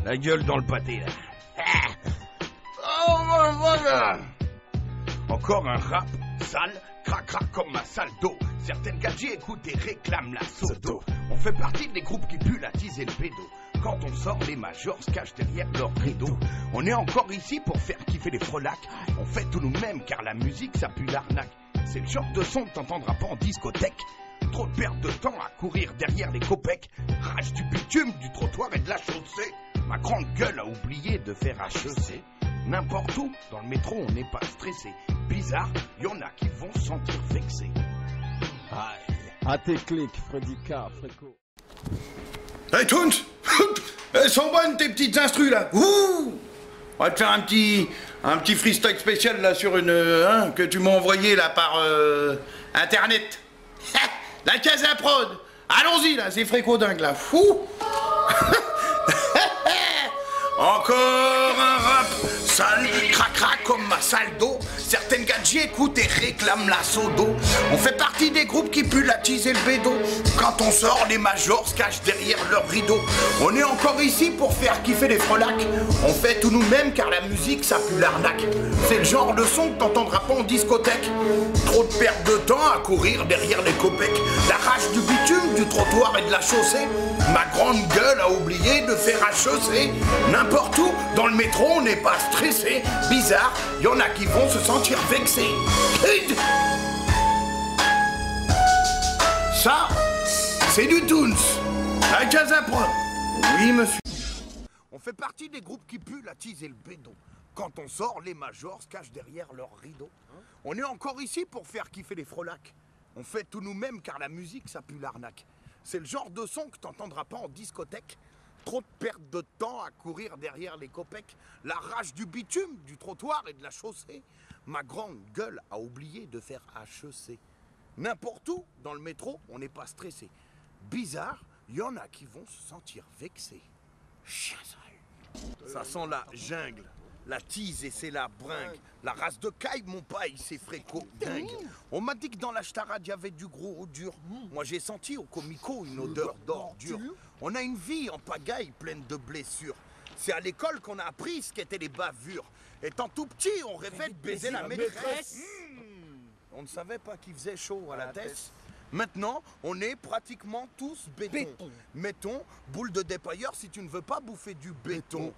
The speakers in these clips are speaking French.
La gueule dans le pâté, là. Oh, voilà. Encore un rap sale, crac-crac comme ma salle d'eau. Certaines gadgets écoutent et réclament la soto. On fait partie des groupes qui puent la tise et le pédo. Quand on sort, les majors se cachent derrière leur rideau. On est encore ici pour faire kiffer les frelacs. On fait tout nous-mêmes car la musique ça pue l'arnaque. C'est le genre de son que t'entendras pas en discothèque. Trop de perte de temps à courir derrière les copecs. Rage du bitume, du trottoir et de la chaussée. Ma grande gueule a oublié de faire HEC. N'importe où, dans le métro, on n'est pas stressé. Bizarre, y en a qui vont se sentir vexés. À tes clics, Freddy K, Fréco. Hey Toons, elles sont bonnes tes petites instrus là. Ouh, on va te faire un petit freestyle spécial là sur une que tu m'as envoyé là par internet. La case à prod. Allons-y là, c'est Fréco dingue là. Fou. Encore un rap sale, crac-crac comme ma salle d'eau. Certaines gadgets écoutent et réclament la sodo. On fait partie des groupes qui puent la tise et le bédo. Quand on sort, les majors se cachent derrière leur rideau. On est encore ici pour faire kiffer les frelacs. On fait tout nous-mêmes car la musique ça pue l'arnaque. C'est le genre de son que t'entendras pas en discothèque. Trop de perte de temps à courir derrière les copecs. La rage du bitume, du trottoir et de la chaussée. Ma grande gueule a oublié de faire HEC. N'importe où, dans le métro, on n'est pas stressé. Bizarre, y en a qui vont se sentir vexés. Ça, c'est du Toons. À Casapro. Oui, monsieur. On fait partie des groupes qui puent la tise et le bédo. Quand on sort, les majors se cachent derrière leur rideau. On est encore ici pour faire kiffer les frelacs. On fait tout nous-mêmes car la musique, ça pue l'arnaque. C'est le genre de son que t'entendras pas en discothèque. Trop de perte de temps à courir derrière les copecs. La rage du bitume, du trottoir et de la chaussée. Ma grande gueule a oublié de faire HEC. N'importe où, dans le métro, on n'est pas stressé. Bizarre, il y en a qui vont se sentir vexés. Chien sale. Ça sent la jungle, la tise et c'est la bringue. La race de caille, mon paille, c'est Fréco dingue. On m'a dit que dans la ch'tarade, il y avait du gros ou dur. Moi, j'ai senti au comico une odeur d'ordure. On a une vie en pagaille pleine de blessures. C'est à l'école qu'on a appris ce qu'étaient les bavures. Étant tout petit, on rêvait de baiser la maîtresse. On ne savait pas qu'il faisait chaud à la tête. Maintenant, on est pratiquement tous béton. Mettons, boule de dépailleur si tu ne veux pas bouffer du béton.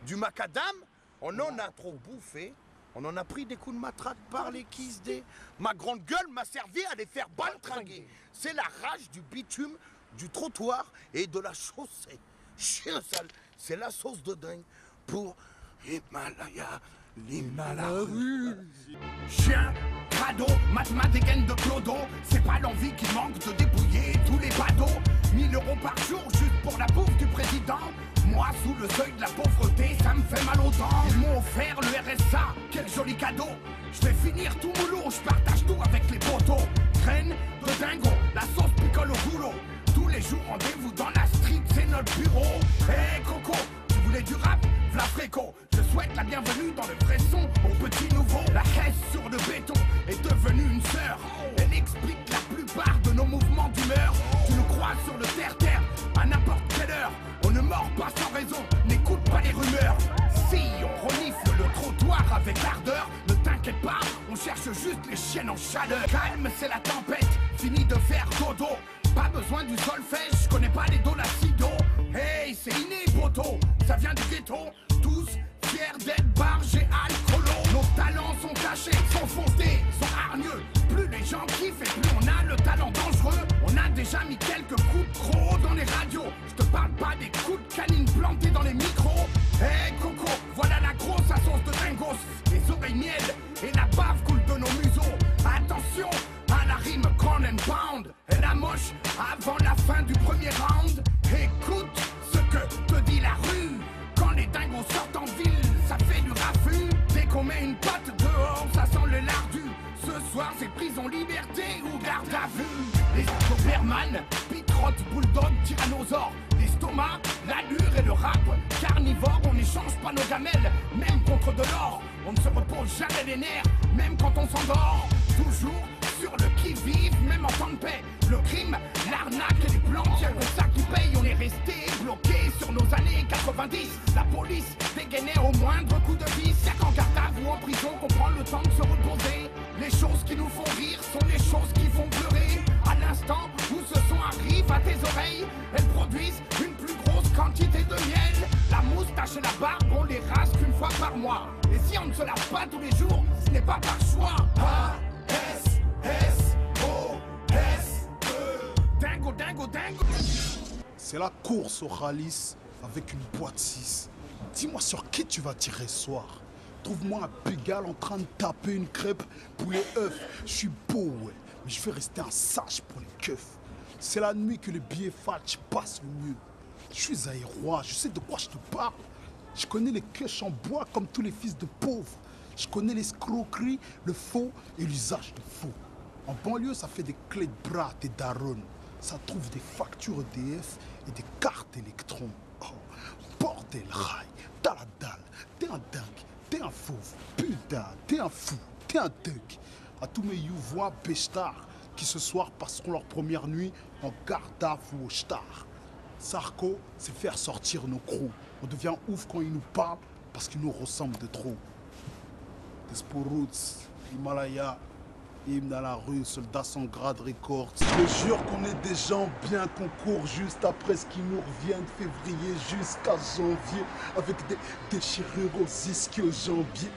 Du macadam, on en a trop bouffé. On en a pris des coups de matraque par les kisdés. Ma grande gueule m'a servi à les faire baltringuer. C'est la rage du bitume, du trottoir et de la chaussée. Chien sale, c'est la sauce de dingue pour Himalaya, l'Himalaya. Chien, crado, mathématiques de clodo. C'est pas l'envie qui manque de dépouiller tous les badauds. 1000 € par jour juste pour la bouffe du président. Moi, sous le seuil de la pauvreté, ça me fait mal aux dents. Ils m'ont offert le RSA, quel joli cadeau. Je vais finir tout moulot, je partage tout avec les poteaux. Graine de dingo, la sauce picole au boulot. Tous les jours, rendez-vous dans la street, c'est notre bureau. Hé Coco, tu voulais du rap? V'là Fréco. Je souhaite la bienvenue dans le vrai son aux petits nouveaux. La caisse sur le béton est devenue une sœur. Elle explique la plupart de nos mouvements d'humeur. Tu nous crois sur le terre-terre à n'importe quelle heure. On ne mord pas sans raison, n'écoute pas les rumeurs. Si on renifle le trottoir avec ardeur, ne t'inquiète pas, on cherche juste les chiennes en chaleur. Calme, c'est la tempête, fini de faire dodo. Pas besoin du solfège, je connais pas les do la si do. Hey, c'est inné, poto, ça vient du ghetto. Tous fiers d'être barges et alcoolo. Nos talents sont cachés, sont fondés, sont hargneux. Plus les gens kiffent et plus on a le talent dangereux. On a déjà mis quelques coups de crocs dans les radios. Je te parle pas des coups de canine plantés dans les micros. Hey Coco, voilà la grosse à sauce de dingos. Les oreilles miel et la bave coule de nos museaux. Attention à la rime ground and pound. Et la moche avant la fin du premier round. Écoute ce que te dit la rue. Quand les dingos sortent en ville, ça fait du raffut. Dès qu'on met une patte dehors, ça sent le lardu. Ce soir, c'est prison liberté ou garde à vue. Les Doberman, Pitrotte, Bulldog, Tyrannosaure. L'estomac, l'allure et le rap. Carnivore, on n'échange pas nos gamelles, même contre de l'or. On ne se repose jamais les nerfs, même quand on s'endort. Toujours sur le qui-vive, même en temps de paix. Le crime, l'arnaque et les planques, y'a que ça qui paye. On est resté bloqué sur nos 90, la police dégainait au moindre coup de vis. Y'a qu'en garde à vue ou en prison qu'on prend le temps de se reposer. Les choses qui nous font rire sont les choses qui font pleurer. À l'instant où ce son arrive à tes oreilles, elles produisent une plus grosse quantité de miel. La moustache et la barbe, on les rase qu'une fois par mois. Et si on ne se lave pas tous les jours, ce n'est pas par choix. A-S-S-O-S-E. Dingo, dingo, dingo. C'est la course au Ralice avec une boîte 6. Dis-moi sur qui tu vas tirer ce soir. Trouve-moi un pégal en train de taper une crêpe pour les œufs. Je suis beau, ouais, mais je vais rester un sage pour les keufs. C'est la nuit que les billets fatch passent le mieux. Je suis aérois, je sais de quoi je te parle. Je connais les queuches en bois comme tous les fils de pauvres. Je connais l'escroquerie, le faux et l'usage de faux. En banlieue, ça fait des clés de bras, des darons. Ça trouve des factures EDF et des cartes électrons. Oh, bordel, rail, t'as la dalle, t'es un dingue, t'es un fauve, putain, t'es un fou, t'es un thug. À tous mes youvois béchetard qui ce soir passeront leur première nuit en garde à vue au star. Sarko, c'est faire sortir nos crocs. On devient ouf quand ils nous parlent parce qu'ils nous ressemblent de trop. Desporoots, Himalaya, hymne dans la rue, soldats sans grade, records. Je te jure qu'on est des gens bien qu'on court juste après ce qui nous revient de février jusqu'à janvier avec des déchirures aux ischio-jambiers.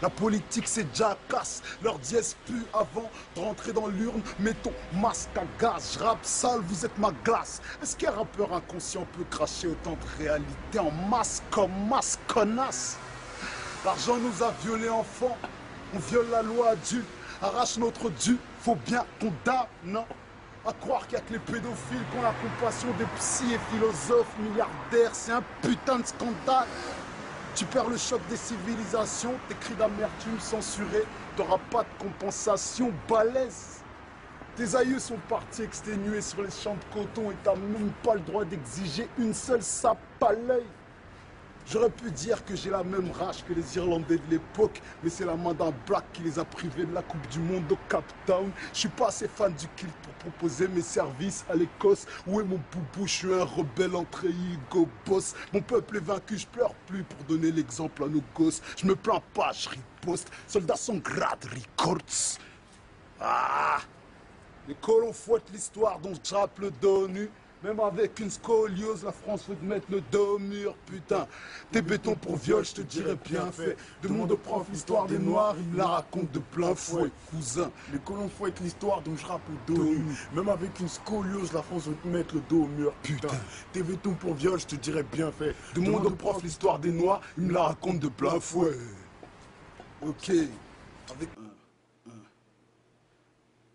La politique c'est déjà casse, leur dièse pue avant de rentrer dans l'urne. Mets ton masque à gaz, je rappe sale, vous êtes ma glace. Est-ce qu'un rappeur inconscient peut cracher autant de réalité en masse comme masse connasse? L'argent nous a violés enfants, on viole la loi adulte, arrache notre dû, faut bien qu'on dame, non? À croire qu'il n'y a que les pédophiles qui ont la compassion des psys et philosophes milliardaires, c'est un putain de scandale. Tu perds le choc des civilisations, tes cris d'amertume censurés, t'auras pas de compensation balèze. Tes aïeux sont partis exténués sur les champs de coton et t'as même pas le droit d'exiger une seule sape à l'œil. J'aurais pu dire que j'ai la même rage que les Irlandais de l'époque, mais c'est la main d'un black qui les a privés de la Coupe du Monde au Cap Town. Je suis pas assez fan du kilt pour proposer mes services à l'Écosse. Où est mon boubou? Je suis un rebelle entre Hugo Boss. Mon peuple est vaincu, je pleure plus pour donner l'exemple à nos gosses. Je me plains pas, je riposte. Soldats sans grade, records. Ah! Les colons fouettent l'histoire dont je rappe le dos nu. Même avec une scoliose, la France veut te mettre le dos au mur, putain. T'es béton pour viol, je te dirais bien fait. Demande au prof l'histoire des Noirs, il me la raconte de plein fouet, cousin. Les colons fouettent l'histoire dont je rappe le dos nu. Même avec une scoliose, la France veut te mettre le dos au mur, putain. T'es béton pour viol, je te dirais bien fait. Demande au prof l'histoire des Noirs, il me la raconte de plein fouet. Ok, avec...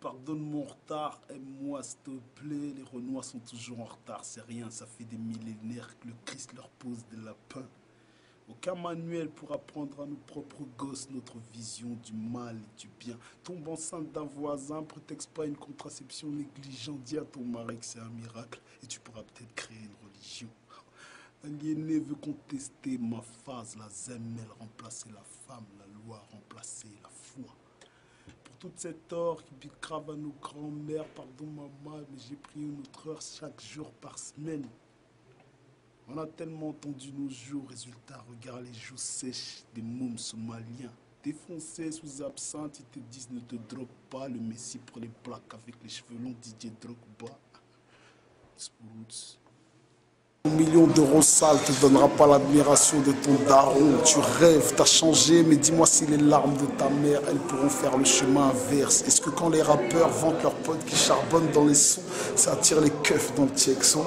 Pardonne mon retard, aime-moi s'il te plaît. Les Renois sont toujours en retard, c'est rien, ça fait des millénaires que le Christ leur pose des lapins. Aucun manuel pour apprendre à nos propres gosses notre vision du mal et du bien. Tombe enceinte d'un voisin, prétexte pas une contraception négligente. Dis à ton mari que c'est un miracle et tu pourras peut-être créer une religion. L'aliéné veut contester ma phase, la zemelle remplacer la femme, la loi remplacer la foi. Toute cette or qui bicrave à nos grands-mères, pardon maman, mais j'ai pris une autre heure chaque jour par semaine. On a tellement entendu nos jours, résultat, regarde les joues sèches des mômes somaliens. Défoncés sous absinthe, ils te disent ne te drogue pas, le messie pour les plaques avec les cheveux longs, Didier Drogba. Sporoots. 1 million d'euros sales te donnera pas l'admiration de ton daron. Tu rêves, t'as changé, mais dis-moi si les larmes de ta mère, elles pourront faire le chemin inverse. Est-ce que quand les rappeurs vantent leurs potes qui charbonnent dans les sons, ça attire les keufs dans le Tiexon?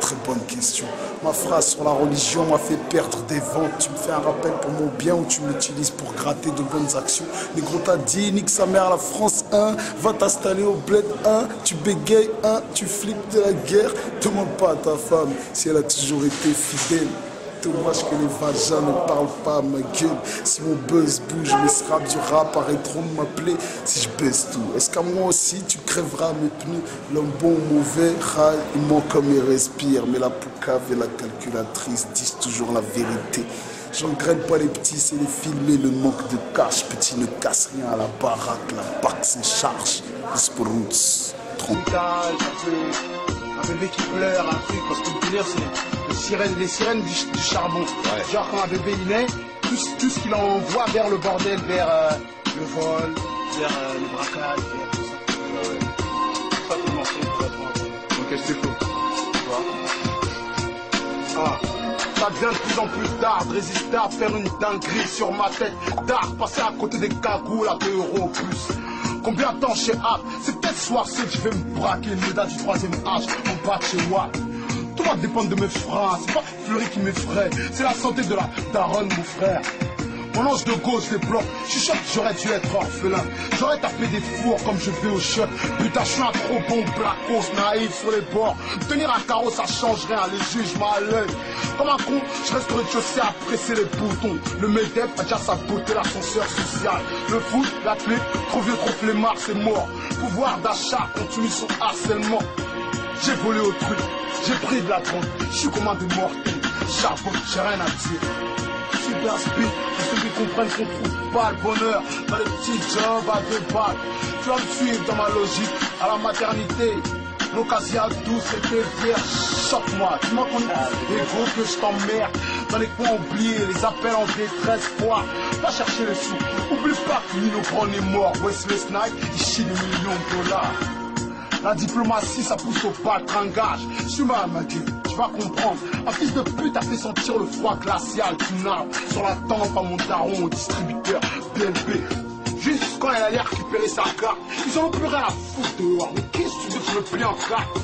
Très bonne question. Ma phrase sur la religion m'a fait perdre des ventes. Tu me fais un rappel pour mon bien ou tu me l'utilises pour gratter de bonnes actions? Les gros t'as dit, nique sa mère la France 1, va t'installer au bled 1, tu bégayes 1, tu flippes de la guerre. Demande pas à ta femme si elle a toujours été fidèle. Dommage que les vagins ne parlent pas à ma gueule. Si mon buzz bouge, mes straps du rap arrêteront de m'appeler si je baisse tout. Est-ce qu'à moi aussi tu crèveras mes pneus? L'homme bon ou mauvais, raille, il ment comme il respire. Mais la poucave et la calculatrice disent toujours la vérité. J'engraine pas les petits, c'est les filmer, le manque de cash. Petit ne casse rien à la baraque, la BAC s'en charge. Sporoots, 30. Un bébé qui pleure, un truc, parce que le délire c'est les sirènes du charbon. Ouais. Genre quand un bébé il naît, tout ce qu'il envoie vers le bordel, vers le vol, vers le braquage, vers tout ça. Ouais. Ça tout marché pour apprendre. Donc qu'est-ce qu'il faut? Ah, ça devient de plus en plus d'art, de résister à faire une dinguerie sur ma tête. D'art, passer à côté des cagoules à 2 € plus. Combien de temps chez App? C'est peut-être soir que je vais me braquer une médaille du 3e âge en bas de chez Watt. Tout va dépendre de mes freins, c'est pas Fleury qui m'effraie, c'est la santé de la daronne, mon frère. Mon ange de gauche débloque, je suis sûr que j'aurais dû être orphelin. J'aurais tapé des fours comme je fais au shot. Putain, je suis un trop bon blacos, naïf sur les bords. Tenir un carreau, ça change rien, les juges m'ont à l'œil. Comme un con, je reste au rez-de-chaussée à presser les boutons. Le MEDEF a déjà sa beauté, l'ascenseur social. Le foot, la clé, trop vieux, trop flemmard, c'est mort. Pouvoir d'achat continue son harcèlement. J'ai volé au truc, j'ai pris de la drogue. Je suis comme un des mortels, charbon, j'ai rien à dire. Super speed, pour ceux qui comprennent qu'on trouve pas le bonheur dans les petits jobs à 2 balles. Tu vas me suivre dans ma logique, à la maternité. L'occasion douce et tes vierges, choque-moi, dis-moi qu'on est gros que je t'emmerde. Dans les coins oubliés, les appels en détresse, foi. Va chercher les sous, oublie pas que Nino Brown est mort. Wesley Snipes, il chie des millions de $. La diplomatie, ça pousse au baltringage. Suis mal, ma gueule, tu vas comprendre. Un fils de pute a fait sentir le froid glacial du nard sur la tempe à mon daron au distributeur BLP. Juste quand elle allait récupérer sa carte, ils en ont plus rien à foutre dehors. Mais qu'est-ce que tu veux que je me plie en carte?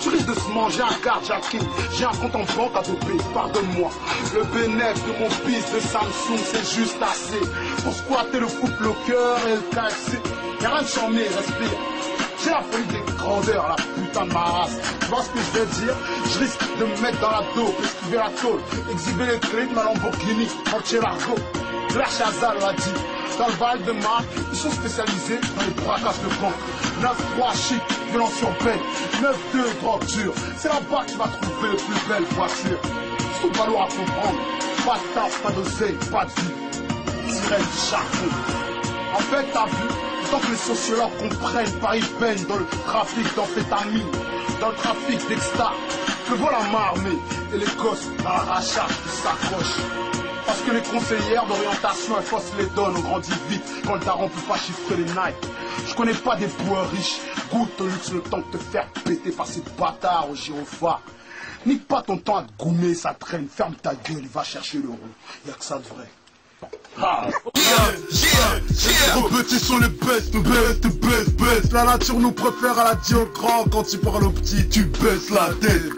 Tu risques de se manger un carjacking. J'ai un compte en banque à doper, pardonne-moi. Le bénéfice de mon fils de Samsung, c'est juste assez pour squatter le footlocker et le KFC. Y'a rien de charmé, respire. J'ai la folie des grandeurs, la putain de ma race. Tu vois ce que je vais dire? Je risque de me mettre dans la dope, esquiver la tôle, exhiber les clés de ma Lamborghini, entier l'argot. Claire Chazal l'a dit. Dans le Val de Marne, ils sont spécialisés dans les braquages de banque. 9-3 chic, violence urbaine, 9-2 drogue dure. C'est là-bas que tu vas trouver les plus belles voitures. Tout valoir à comprendre. Pas de taf, pas d'oseille, pas de vie. Sirène du charbon. En fait, t'as vu? Tant que les sociologues comprennent, Paris baigne dans le trafic d'amphétamine, dans le trafic d'exta, que voilà ma armée et les gosses dans l'arrachage qui s'accrochent. Parce que les conseillères d'orientation, elles faussent les donnent, on grandit vite quand le daron peut pas chiffrer les Nike. Je connais pas des boueurs riches, goûte au luxe le temps de te faire péter par ces bâtards au gyrophare. Nique pas ton temps à te goumer, ça traîne, ferme ta gueule et va chercher le rond, y'a que ça de vrai. Ah. Nos petits sont les best. La nature nous préfère à la dire au grand. Quand tu parles au petit, tu baisses la tête.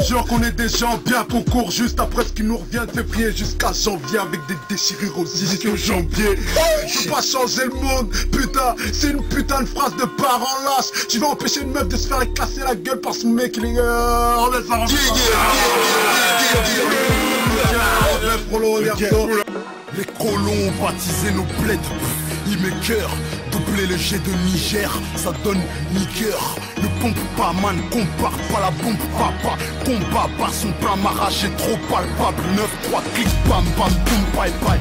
Genre qu'on est des gens bien qu'on court juste après ce qui nous revient de février jusqu'à janvier avec des déchirures aux ischios jambiers. Je peux pas changer le monde, putain, c'est une putain de phrase de parents lâches. Tu vas empêcher une meuf de se faire éclasser la gueule par son mec, il est les colons ont baptisé nos bleds. Ils m'écœurent, doubler le jet de Niger, ça donne Niger. Ne pompe pas man, compare pas la bombe papa. Combat par son plan m'arraché trop palpable. 9-3 clic, bam bam boum bye bye.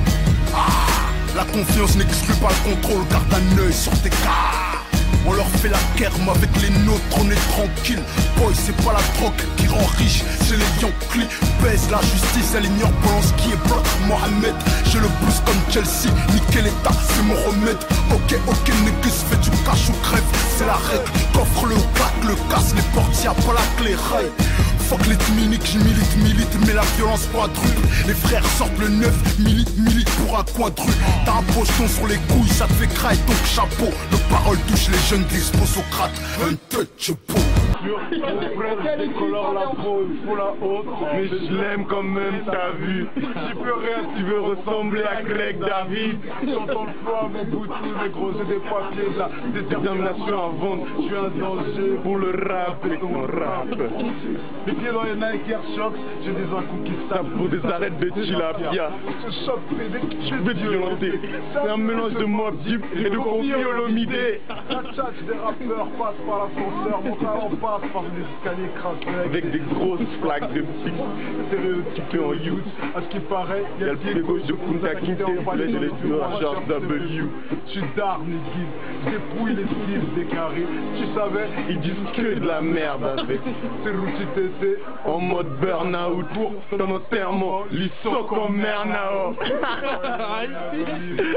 Ah, la confiance n'exclut pas le contrôle, garde un œil sur tes cas. On leur fait la kerme avec les nôtres, on est tranquille. Boy, c'est pas la drogue qui rend riche, c'est les Yankees. Baisse la justice, elle ignore Polanski et bloque Mohamed. J'ai le blues comme Chelsea, nickel état, c'est mon remède. Ok, négus, fais du cash ou crève, c'est la règle. Coffre le claque, le casse, les portes, y'a pas la clé, rail. Fuck les miniques, j'milite, mais la violence quadruple. Les frères sortent le 9, milite pour un coin de rue. T'as un pocheton sur les couilles, ça te fait crailler, donc chapeau. Nos paroles touchent les jeunes d'Expo Socrate, untouchable. Frère, décolore la peau, il faut la haute, mais je l'aime quand même, t'as vu. J'y peux rien, tu veux ressembler à Greg David. J'entends le froid, mes boutons, mes gros, j'ai des papiers, la détermination à vendre. Je suis un danger pour le rap avec mon rap. Les pieds dans les Nike Air Shox, j'ai des inconquistables pour des arêtes de tilapia. Ce choc fait des je vais te violenter. C'est un mélange de Mobb Deep et de Koffi Olomide. La tchatch des rappeurs passe par l'ascenseur, mon talent passe passe par des escaliers crassés avec des grosses flaques de pique stéréotypées en youth. À ce qui paraît, il y a le pied gauche de Kunta Kinte, là j'ai les deux à George W. Je suis d'armes et guides, dépouille les styles déclarés. Tu savais, ils disent que de la merde avec. C'est Routi TT en mode burn-out pour ton enterrement, l'issue comme Mernao.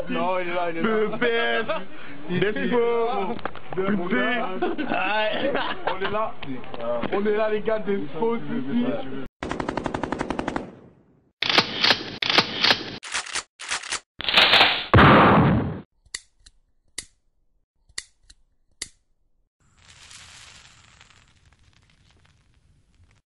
Non, il est là, il est là. PEPS, Despo, On est là les gars des fausses ici.